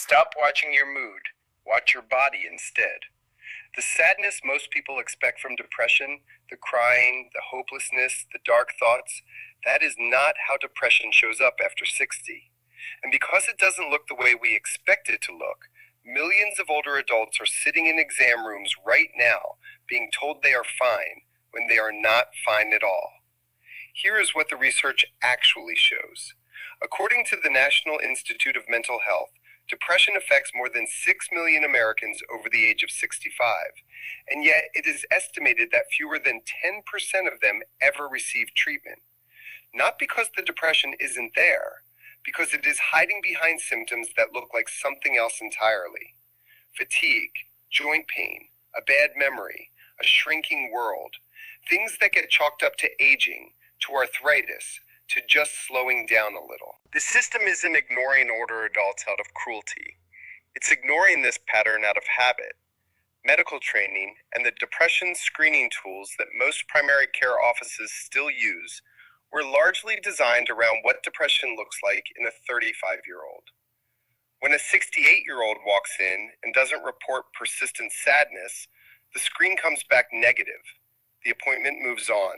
Stop watching your mood. Watch your body instead. The sadness most people expect from depression, the crying, the hopelessness, the dark thoughts, that is not how depression shows up after 60. And because it doesn't look the way we expect it to look, millions of older adults are sitting in exam rooms right now being told they are fine when they are not fine at all. Here is what the research actually shows. According to the National Institute of Mental Health, depression affects more than 6 million Americans over the age of 65, and yet it is estimated that fewer than 10% of them ever receive treatment. Not because the depression isn't there, because it is hiding behind symptoms that look like something else entirely. Fatigue, joint pain, a bad memory, a shrinking world, things that get chalked up to aging, to arthritis, to just slowing down a little. The system isn't ignoring older adults out of cruelty. It's ignoring this pattern out of habit. Medical training and the depression screening tools that most primary care offices still use were largely designed around what depression looks like in a 35-year-old. When a 68-year-old walks in and doesn't report persistent sadness, the screen comes back negative. The appointment moves on,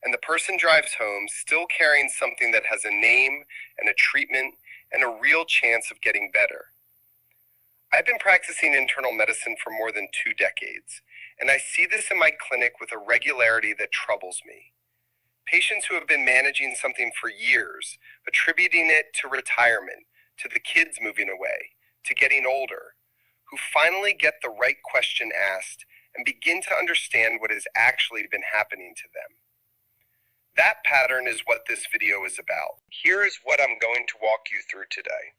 and the person drives home still carrying something that has a name and a treatment and a real chance of getting better. I've been practicing internal medicine for more than 2 decades, and I see this in my clinic with a regularity that troubles me. Patients who have been managing something for years, attributing it to retirement, to the kids moving away, to getting older, who finally get the right question asked and begin to understand what has actually been happening to them. That pattern is what this video is about. Here is what I'm going to walk you through today.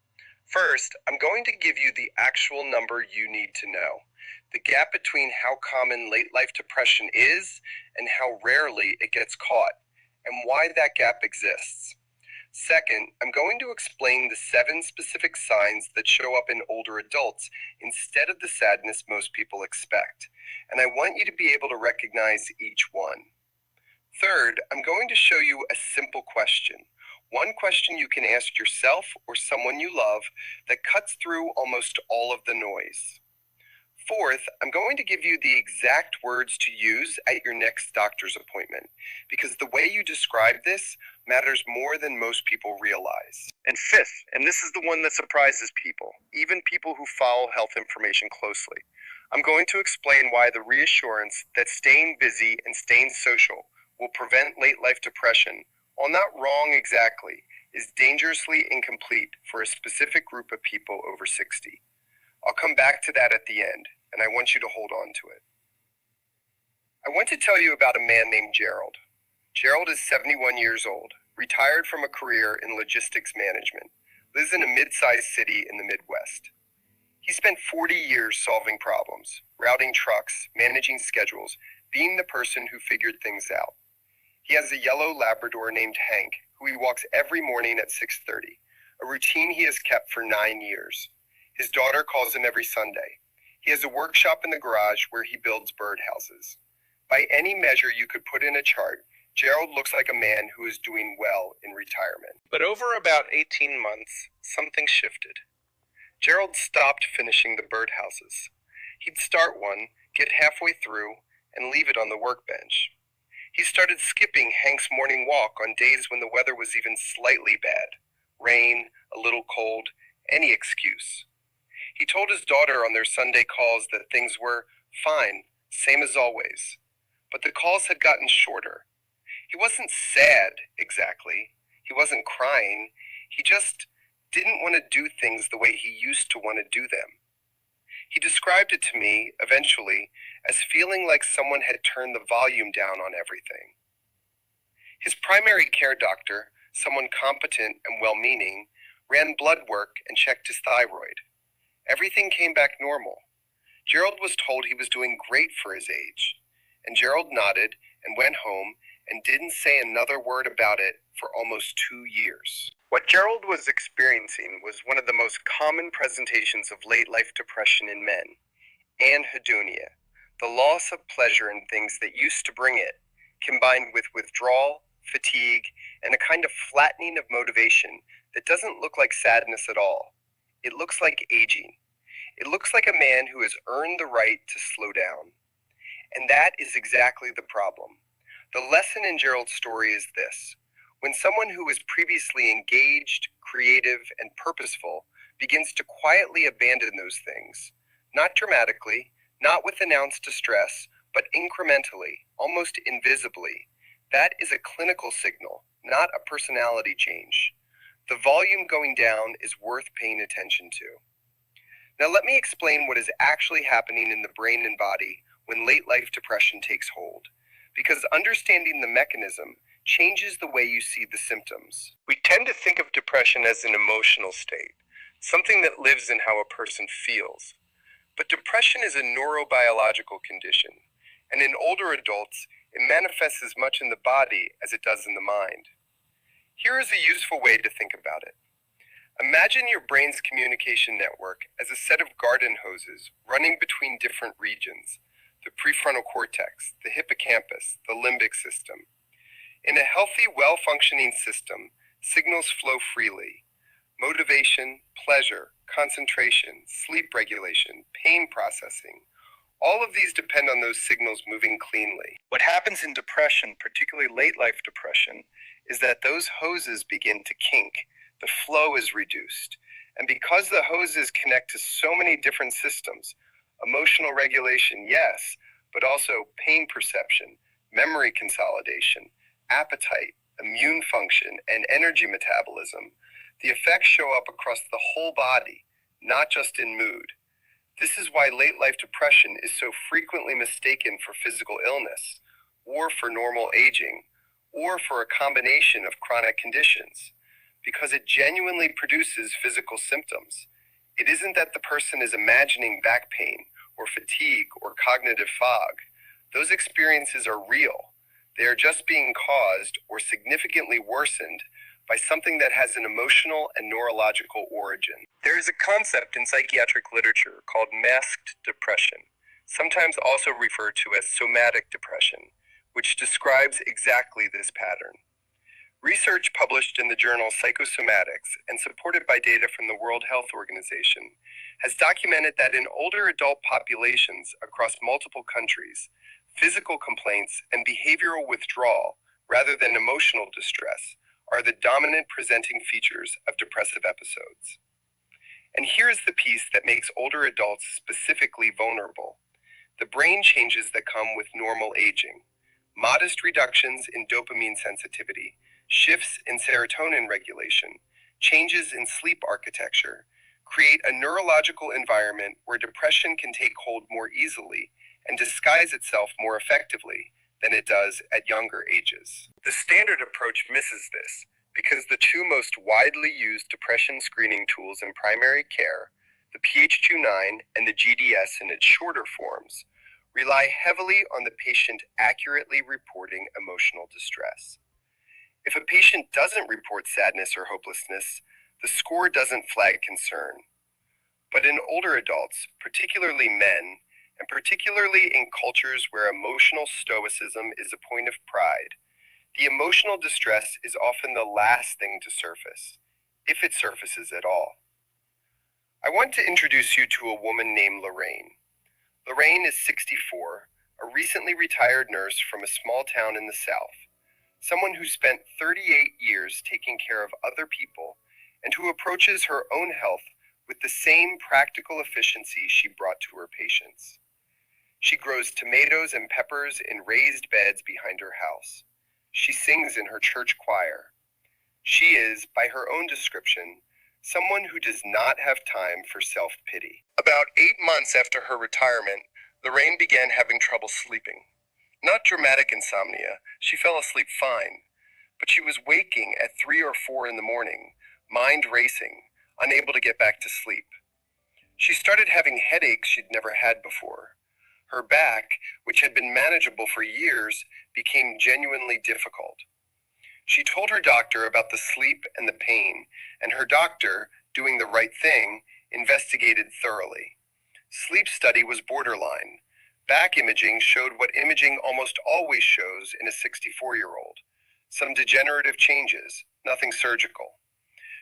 First, I'm going to give you the actual number you need to know, the gap between how common late life depression is and how rarely it gets caught, and why that gap exists. Second, I'm going to explain the 7 specific signs that show up in older adults instead of the sadness most people expect, and I want you to be able to recognize each one. Third, I'm going to show you a simple question. One question you can ask yourself or someone you love that cuts through almost all of the noise. Fourth, I'm going to give you the exact words to use at your next doctor's appointment, because the way you describe this matters more than most people realize. And fifth, and this is the one that surprises people, even people who follow health information closely, I'm going to explain why the reassurance that staying busy and staying social will prevent late life depression, while not wrong exactly, is dangerously incomplete for a specific group of people over 60. I'll come back to that at the end, and I want you to hold on to it. I want to tell you about a man named Gerald. Gerald is 71 years old, retired from a career in logistics management, lives in a mid-sized city in the Midwest. He spent 40 years solving problems, routing trucks, managing schedules, being the person who figured things out. He has a yellow Labrador named Hank, who he walks every morning at 6:30, a routine he has kept for 9 years. His daughter calls him every Sunday. He has a workshop in the garage where he builds birdhouses. By any measure you could put in a chart, Gerald looks like a man who is doing well in retirement. But over about 18 months, something shifted. Gerald stopped finishing the birdhouses. He'd start one, get halfway through, and leave it on the workbench. He started skipping Hank's morning walk on days when the weather was even slightly bad. Rain, a little cold, any excuse. He told his daughter on their Sunday calls that things were fine, same as always. But the calls had gotten shorter. He wasn't sad, exactly. He wasn't crying. He just didn't want to do things the way he used to want to do them. He described it to me, eventually, as feeling like someone had turned the volume down on everything. His primary care doctor, someone competent and well-meaning, ran blood work and checked his thyroid. Everything came back normal. Gerald was told he was doing great for his age, and Gerald nodded and went home and didn't say another word about it for almost 2 years. What Gerald was experiencing was one of the most common presentations of late life depression in men, anhedonia, the loss of pleasure in things that used to bring it, combined with withdrawal, fatigue, and a kind of flattening of motivation that doesn't look like sadness at all. It looks like aging. It looks like a man who has earned the right to slow down. And that is exactly the problem. The lesson in Gerald's story is this. When someone who was previously engaged, creative, and purposeful begins to quietly abandon those things, not dramatically, not with announced distress, but incrementally, almost invisibly, that is a clinical signal, not a personality change. The volume going down is worth paying attention to. Now let me explain what is actually happening in the brain and body when late life depression takes hold, because understanding the mechanism changes the way you see the symptoms. We tend to think of depression as an emotional state, something that lives in how a person feels. But depression is a neurobiological condition, and in older adults, it manifests as much in the body as it does in the mind. Here is a useful way to think about it. Imagine your brain's communication network as a set of garden hoses running between different regions: the prefrontal cortex, the hippocampus, the limbic system. In a healthy, well-functioning system, signals flow freely. Motivation, pleasure, concentration, sleep regulation, pain processing. All of these depend on those signals moving cleanly. What happens in depression, particularly late life depression, is that those hoses begin to kink. The flow is reduced. And because the hoses connect to so many different systems, emotional regulation, yes, but also pain perception, memory consolidation, appetite, immune function, and energy metabolism, the effects show up across the whole body, not just in mood. This is why late life depression is so frequently mistaken for physical illness, or for normal aging, or for a combination of chronic conditions, because it genuinely produces physical symptoms. It isn't that the person is imagining back pain, or fatigue, or cognitive fog. Those experiences are real. They are just being caused or significantly worsened by something that has an emotional and neurological origin. There is a concept in psychiatric literature called masked depression, sometimes also referred to as somatic depression, which describes exactly this pattern. Research published in the journal Psychosomatics and supported by data from the World Health Organization has documented that in older adult populations across multiple countries, physical complaints and behavioral withdrawal, rather than emotional distress, are the dominant presenting features of depressive episodes. And here's the piece that makes older adults specifically vulnerable: the brain changes that come with normal aging. Modest reductions in dopamine sensitivity, shifts in serotonin regulation, changes in sleep architecture create a neurological environment where depression can take hold more easily and disguise itself more effectively than it does at younger ages. The standard approach misses this because the two most widely used depression screening tools in primary care, the PH29 and the GDS in its shorter forms, rely heavily on the patient accurately reporting emotional distress. If a patient doesn't report sadness or hopelessness, the score doesn't flag concern. But in older adults, particularly men, and particularly in cultures where emotional stoicism is a point of pride, the emotional distress is often the last thing to surface, if it surfaces at all. I want to introduce you to a woman named Lorraine. Lorraine is 64, a recently retired nurse from a small town in the South, someone who spent 38 years taking care of other people and who approaches her own health with the same practical efficiency she brought to her patients. She grows tomatoes and peppers in raised beds behind her house. She sings in her church choir. She is, by her own description, someone who does not have time for self-pity. About 8 months after her retirement, Lorraine began having trouble sleeping. Not dramatic insomnia, she fell asleep fine, but she was waking at 3 or 4 in the morning, mind racing, unable to get back to sleep. She started having headaches she'd never had before. Her back, which had been manageable for years, became genuinely difficult. She told her doctor about the sleep and the pain, and her doctor, doing the right thing, investigated thoroughly. Sleep study was borderline. Back imaging showed what imaging almost always shows in a 64-year-old: some degenerative changes, nothing surgical.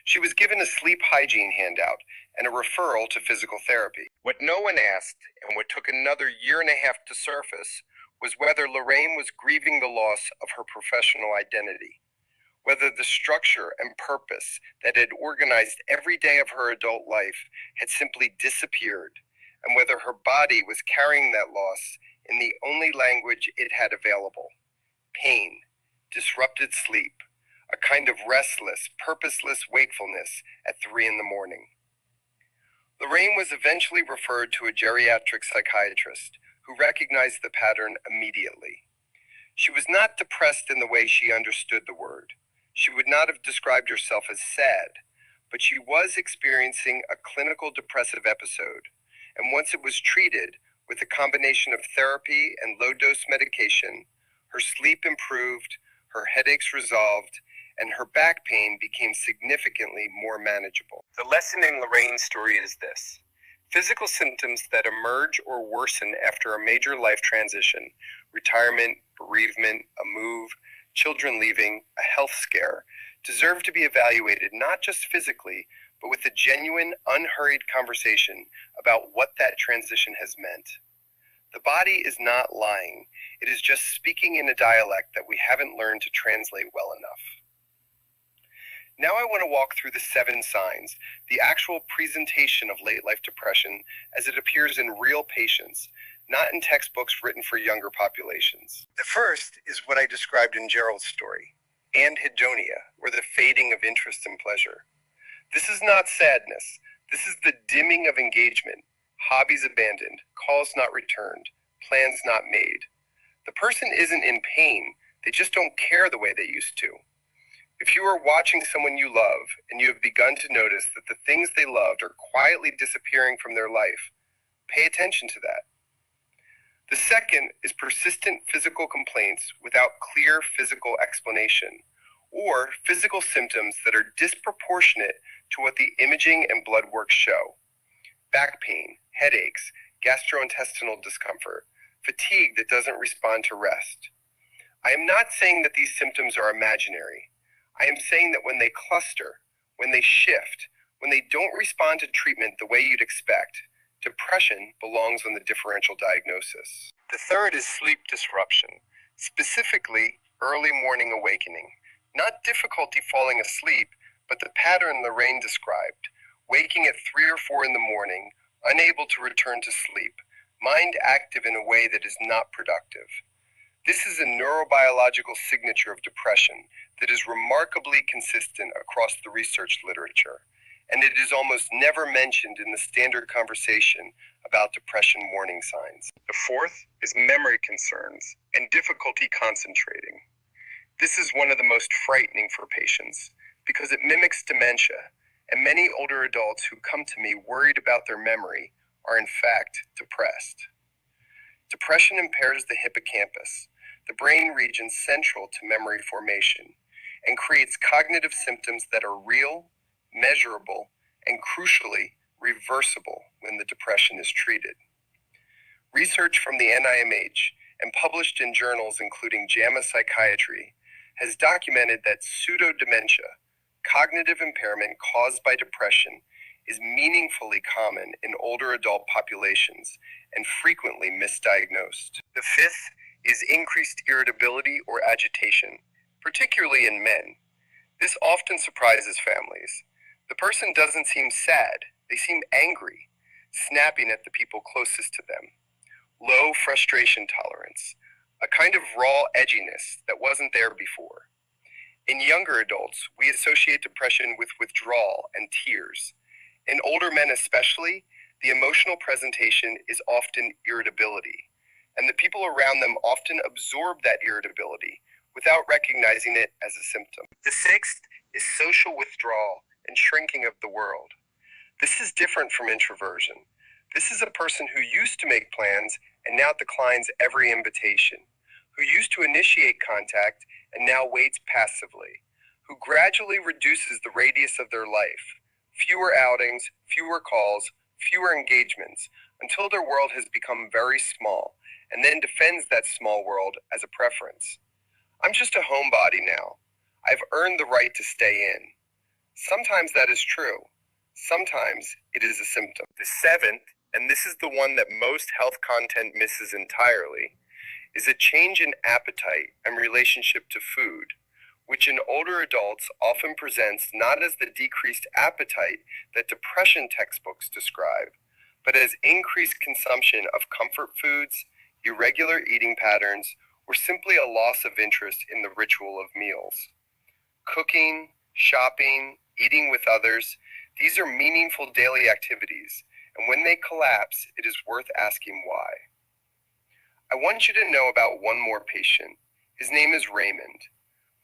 She was given a sleep hygiene handout and a referral to physical therapy. What no one asked, and what took another year and a half to surface, was whether Lorraine was grieving the loss of her professional identity, whether the structure and purpose that had organized every day of her adult life had simply disappeared, and whether her body was carrying that loss in the only language it had available: pain, disrupted sleep, a kind of restless, purposeless wakefulness at 3 a.m. Lorraine was eventually referred to a geriatric psychiatrist who recognized the pattern immediately. She was not depressed in the way she understood the word. She would not have described herself as sad, but she was experiencing a clinical depressive episode, and once it was treated with a combination of therapy and low-dose medication, her sleep improved, her headaches resolved, and her back pain became significantly more manageable. The lesson in Lorraine's story is this: physical symptoms that emerge or worsen after a major life transition, retirement, bereavement, a move, children leaving, a health scare, deserve to be evaluated not just physically, but with a genuine, unhurried conversation about what that transition has meant. The body is not lying. It is just speaking in a dialect that we haven't learned to translate well enough. Now I want to walk through the 7 signs, the actual presentation of late life depression as it appears in real patients, not in textbooks written for younger populations. The first is what I described in Gerald's story, anhedonia, or the fading of interest and pleasure. This is not sadness. This is the dimming of engagement, hobbies abandoned, calls not returned, plans not made. The person isn't in pain, they just don't care the way they used to. If you are watching someone you love and you have begun to notice that the things they loved are quietly disappearing from their life, pay attention to that. The second is persistent physical complaints without clear physical explanation, or physical symptoms that are disproportionate to what the imaging and blood work show. Back pain, headaches, gastrointestinal discomfort, fatigue that doesn't respond to rest. I am not saying that these symptoms are imaginary. I am saying that when they cluster, when they shift, when they don't respond to treatment the way you'd expect, depression belongs on the differential diagnosis. The third is sleep disruption, specifically early morning awakening. Not difficulty falling asleep, but the pattern Lorraine described, waking at 3 or 4 in the morning, unable to return to sleep, mind active in a way that is not productive. This is a neurobiological signature of depression that is remarkably consistent across the research literature, and it is almost never mentioned in the standard conversation about depression warning signs. The fourth is memory concerns and difficulty concentrating. This is one of the most frightening for patients because it mimics dementia, and many older adults who come to me worried about their memory are in fact depressed. Depression impairs the hippocampus, the brain region central to memory formation, and creates cognitive symptoms that are real, measurable, and crucially reversible when the depression is treated. Research from the NIMH and published in journals including JAMA Psychiatry has documented that pseudodementia, cognitive impairment caused by depression, is meaningfully common in older adult populations and frequently misdiagnosed. The fifth is increased irritability or agitation, particularly in men. This often surprises families. The person doesn't seem sad, they seem angry, snapping at the people closest to them. Low frustration tolerance, a kind of raw edginess that wasn't there before. In younger adults, we associate depression with withdrawal and tears. In older men especially, the emotional presentation is often irritability, and the people around them often absorb that irritability without recognizing it as a symptom. The sixth is social withdrawal and shrinking of the world. This is different from introversion. This is a person who used to make plans and now declines every invitation, who used to initiate contact and now waits passively, who gradually reduces the radius of their life, fewer outings, fewer calls, fewer engagements, until their world has become very small, and then defends that small world as a preference. I'm just a homebody now. I've earned the right to stay in. Sometimes that is true. Sometimes it is a symptom. The seventh, and this is the one that most health content misses entirely, is a change in appetite and relationship to food, which in older adults often presents not as the decreased appetite that depression textbooks describe, but as increased consumption of comfort foods, irregular eating patterns, or simply a loss of interest in the ritual of meals. Cooking, shopping, eating with others, these are meaningful daily activities, and when they collapse, it is worth asking why. I want you to know about one more patient. His name is Raymond.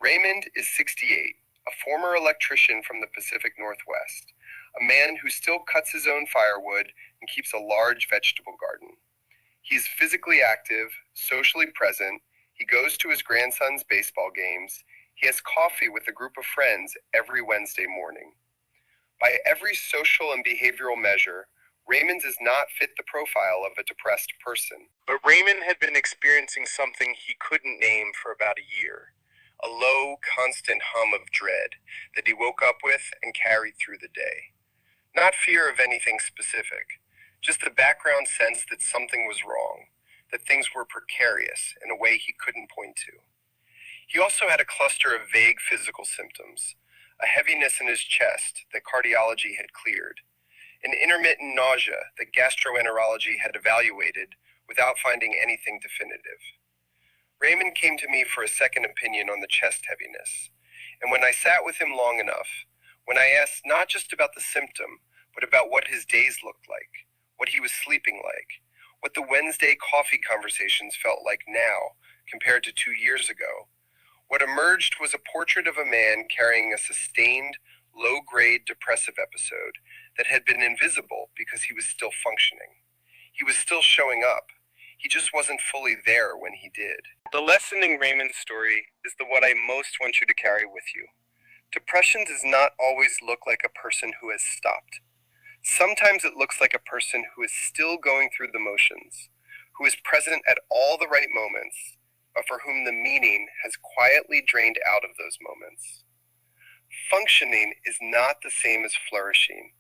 Raymond is 68, a former electrician from the Pacific Northwest, a man who still cuts his own firewood and keeps a large vegetable garden. He is physically active, socially present, he goes to his grandson's baseball games, he has coffee with a group of friends every Wednesday morning. By every social and behavioral measure, Raymond does not fit the profile of a depressed person. But Raymond had been experiencing something he couldn't name for about a year. A low, constant hum of dread that he woke up with and carried through the day. Not fear of anything specific, just the background sense that something was wrong, that things were precarious in a way he couldn't point to. He also had a cluster of vague physical symptoms, a heaviness in his chest that cardiology had cleared, an intermittent nausea that gastroenterology had evaluated without finding anything definitive. Raymond came to me for a second opinion on the chest heaviness, and when I sat with him long enough, when I asked not just about the symptom, but about what his days looked like, what he was sleeping like, what the Wednesday coffee conversations felt like now compared to 2 years ago, what emerged was a portrait of a man carrying a sustained, low-grade depressive episode that had been invisible because he was still functioning. He was still showing up. He just wasn't fully there when he did. The lesson in Raymond's story is the one I most want you to carry with you. Depression does not always look like a person who has stopped. Sometimes it looks like a person who is still going through the motions, who is present at all the right moments, but for whom the meaning has quietly drained out of those moments. Functioning is not the same as flourishing.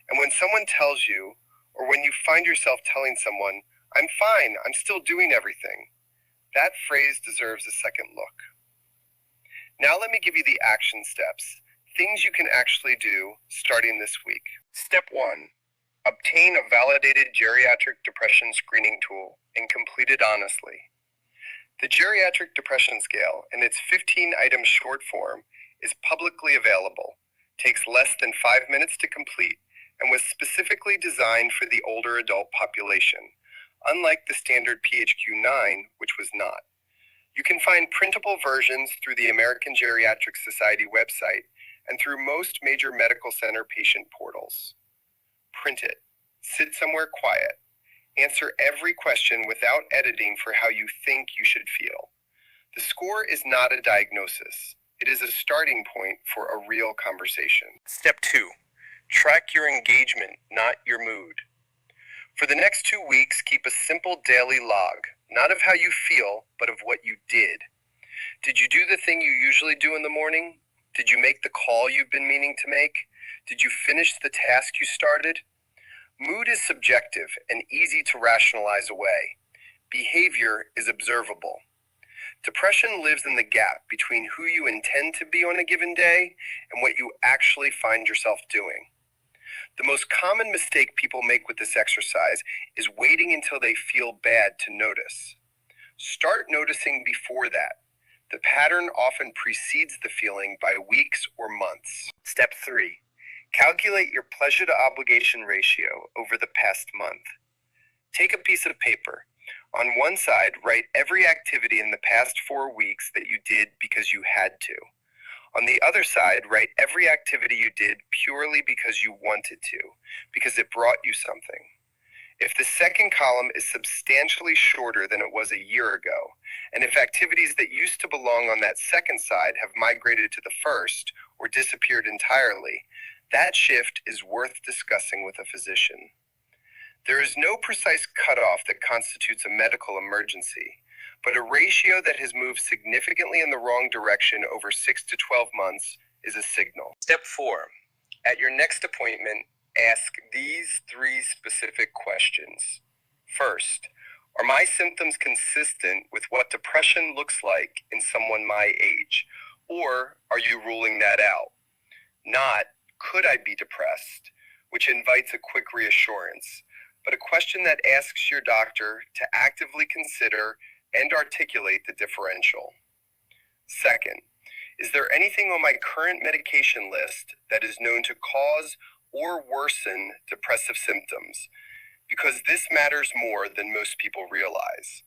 And when someone tells you, or when you find yourself telling someone, "I'm fine, I'm still doing everything," that phrase deserves a second look. Now let me give you the action steps, things you can actually do starting this week. Step 1. Obtain a validated geriatric depression screening tool and complete it honestly. The Geriatric Depression Scale, in its 15-item short form, is publicly available, takes less than 5 minutes to complete, and was specifically designed for the older adult population, unlike the standard PHQ-9, which was not. You can find printable versions through the American Geriatric Society website and through most major medical center patient portals. Print it. Sit somewhere quiet. Answer every question without editing for how you think you should feel. The score is not a diagnosis. It is a starting point for a real conversation. Step 2. Track your engagement, not your mood. For the next 2 weeks, keep a simple daily log, not of how you feel, but of what you did. Did you do the thing you usually do in the morning? Did you make the call you've been meaning to make? Did you finish the task you started? Mood is subjective and easy to rationalize away. Behavior is observable. Depression lives in the gap between who you intend to be on a given day and what you actually find yourself doing. The most common mistake people make with this exercise is waiting until they feel bad to notice. Start noticing before that. The pattern often precedes the feeling by weeks or months. Step 3. Calculate your pleasure to obligation ratio over the past month. Take a piece of paper. On one side, write every activity in the past 4 weeks that you did because you had to. On the other side, write every activity you did purely because you wanted to, because it brought you something. If the second column is substantially shorter than it was a year ago, and if activities that used to belong on that second side have migrated to the first or disappeared entirely, that shift is worth discussing with a physician. There is no precise cutoff that constitutes a medical emergency, but a ratio that has moved significantly in the wrong direction over 6 to 12 months is a signal. Step 4. At your next appointment, ask these 3 specific questions. First, are my symptoms consistent with what depression looks like in someone my age? Or are you ruling that out? Not, could I be depressed? Which invites a quick reassurance, but a question that asks your doctor to actively consider and articulate the differential. Second, is there anything on my current medication list that is known to cause or worsen depressive symptoms? Because this matters more than most people realize.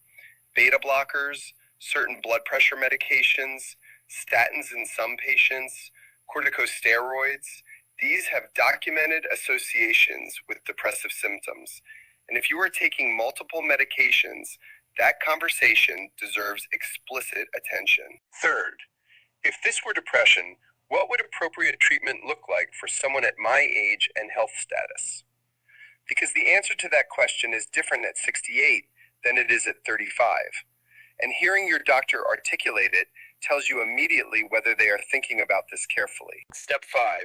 Beta blockers, certain blood pressure medications, statins in some patients, corticosteroids, these have documented associations with depressive symptoms. And if you are taking multiple medications, that conversation deserves explicit attention. Third, if this were depression, what would appropriate treatment look like for someone at my age and health status? Because the answer to that question is different at 68 than it is at 35. And hearing your doctor articulate it tells you immediately whether they are thinking about this carefully. Step 5.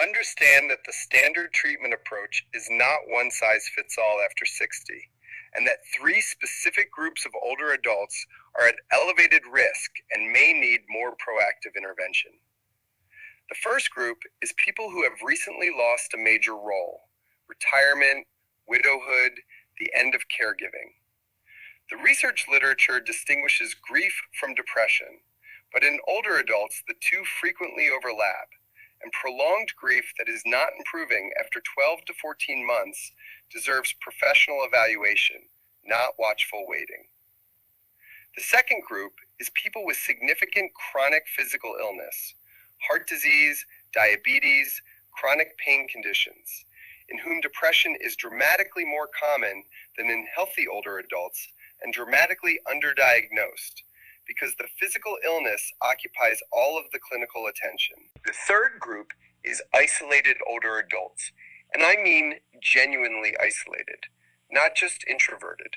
Understand that the standard treatment approach is not one size fits all after 60, and that 3 specific groups of older adults are at elevated risk and may need more proactive intervention. The first group is people who have recently lost a major role: retirement, widowhood, the end of caregiving. The research literature distinguishes grief from depression, but in older adults, the two frequently overlap, and prolonged grief that is not improving after 12 to 14 months deserves professional evaluation, not watchful waiting. The second group is people with significant chronic physical illness, heart disease, diabetes, chronic pain conditions, in whom depression is dramatically more common than in healthy older adults and dramatically underdiagnosed, because the physical illness occupies all of the clinical attention. The third group is isolated older adults, and I mean genuinely isolated, not just introverted,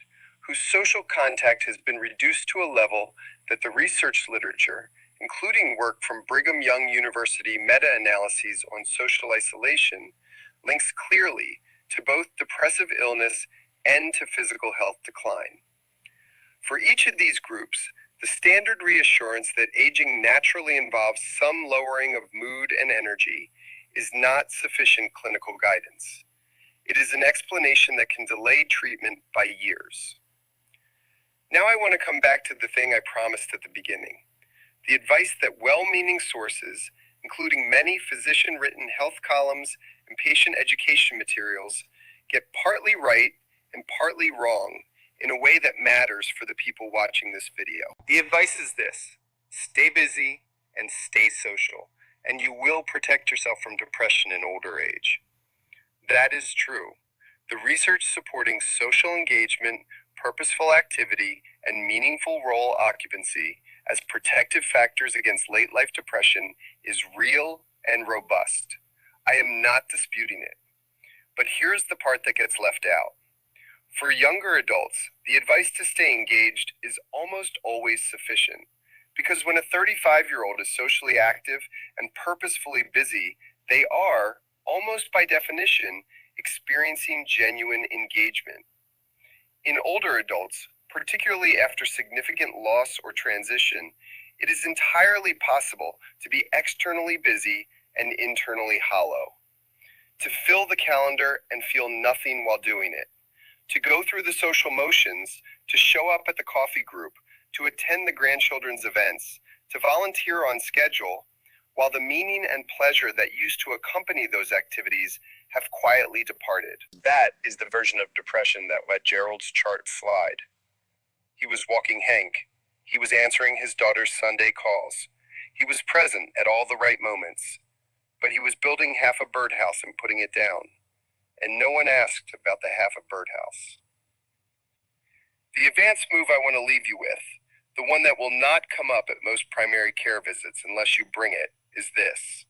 whose social contact has been reduced to a level that the research literature, including work from Brigham Young University meta-analyses on social isolation, links clearly to both depressive illness and to physical health decline. For each of these groups, the standard reassurance that aging naturally involves some lowering of mood and energy is not sufficient clinical guidance. It is an explanation that can delay treatment by years. Now I want to come back to the thing I promised at the beginning: the advice that well-meaning sources, including many physician-written health columns and patient education materials, get partly right and partly wrong in a way that matters for the people watching this video. The advice is this: stay busy and stay social, and you will protect yourself from depression in older age. That is true. The research supporting social engagement, purposeful activity, and meaningful role occupancy as protective factors against late life depression is real and robust. I am not disputing it. But here's the part that gets left out. For younger adults, the advice to stay engaged is almost always sufficient, because when a 35-year-old is socially active and purposefully busy, they are, almost by definition, experiencing genuine engagement. In older adults, particularly after significant loss or transition, it is entirely possible to be externally busy and internally hollow, to fill the calendar and feel nothing while doing it, to go through the social motions, to show up at the coffee group, to attend the grandchildren's events, to volunteer on schedule, while the meaning and pleasure that used to accompany those activities have quietly departed. That is the version of depression that let Gerald's chart slide. He was walking Hank. He was answering his daughter's Sunday calls. He was present at all the right moments, but he was building half a birdhouse and putting it down. And no one asked about the half a birdhouse. The advanced move I want to leave you with, the one that will not come up at most primary care visits unless you bring it, is this: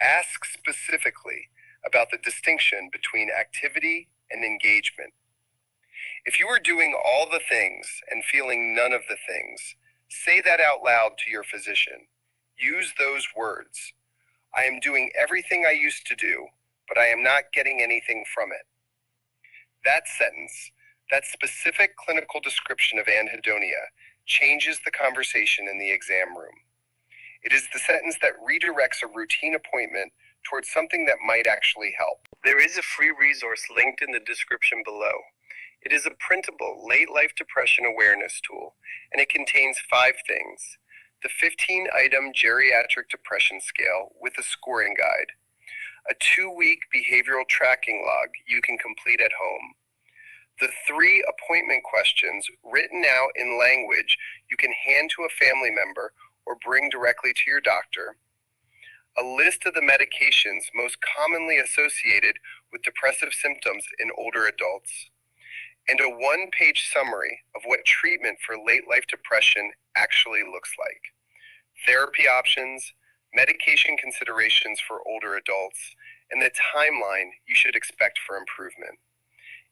ask specifically about the distinction between activity and engagement. If you are doing all the things and feeling none of the things, say that out loud to your physician. Use those words. I am doing everything I used to do, but I am not getting anything from it. That sentence, that specific clinical description of anhedonia, changes the conversation in the exam room. It is the sentence that redirects a routine appointment towards something that might actually help. There is a free resource linked in the description below. It is a printable late life depression awareness tool, and it contains 5 things: the 15-item geriatric depression scale with a scoring guide, a 2-week behavioral tracking log you can complete at home, the 3 appointment questions written out in language you can hand to a family member or bring directly to your doctor, a list of the medications most commonly associated with depressive symptoms in older adults, and a 1-page summary of what treatment for late life depression actually looks like, therapy options, medication considerations for older adults, and the timeline you should expect for improvement.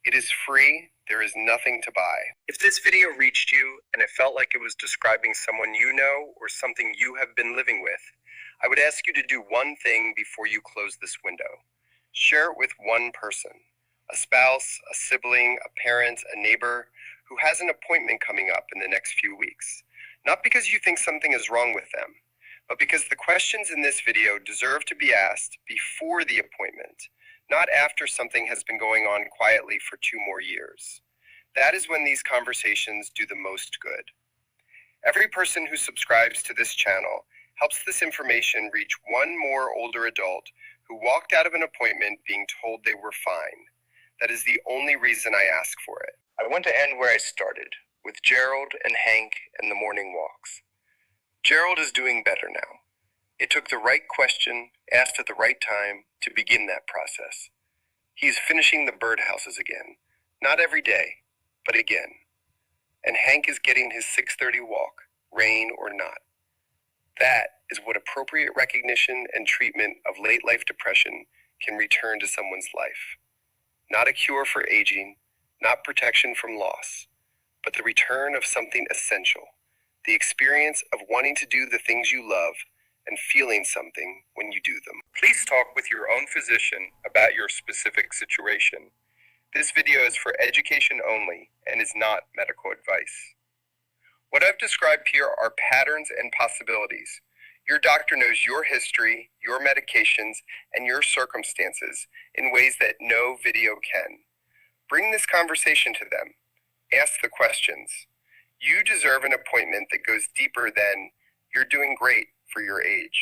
It is free. There is nothing to buy. If this video reached you and it felt like it was describing someone you know or something you have been living with, I would ask you to do one thing before you close this window. Share it with one person, a spouse, a sibling, a parent, a neighbor who has an appointment coming up in the next few weeks. Not because you think something is wrong with them, but because the questions in this video deserve to be asked before the appointment, not after something has been going on quietly for 2 more years. That is when these conversations do the most good. Every person who subscribes to this channel helps this information reach one more older adult who walked out of an appointment being told they were fine. That is the only reason I ask for it. I want to end where I started, with Gerald and Hank and the morning walks. Gerald is doing better now. It took the right question, asked at the right time, to begin that process. He is finishing the birdhouses again. Not every day, but again. And Hank is getting his 6:30 walk, rain or not. That is what appropriate recognition and treatment of late life depression can return to someone's life. Not a cure for aging, not protection from loss, but the return of something essential, the experience of wanting to do the things you love and feeling something when you do them. Please talk with your own physician about your specific situation. This video is for education only and is not medical advice. What I've described here are patterns and possibilities. Your doctor knows your history, your medications, and your circumstances in ways that no video can. Bring this conversation to them. Ask the questions. You deserve an appointment that goes deeper than "you're doing great for your age."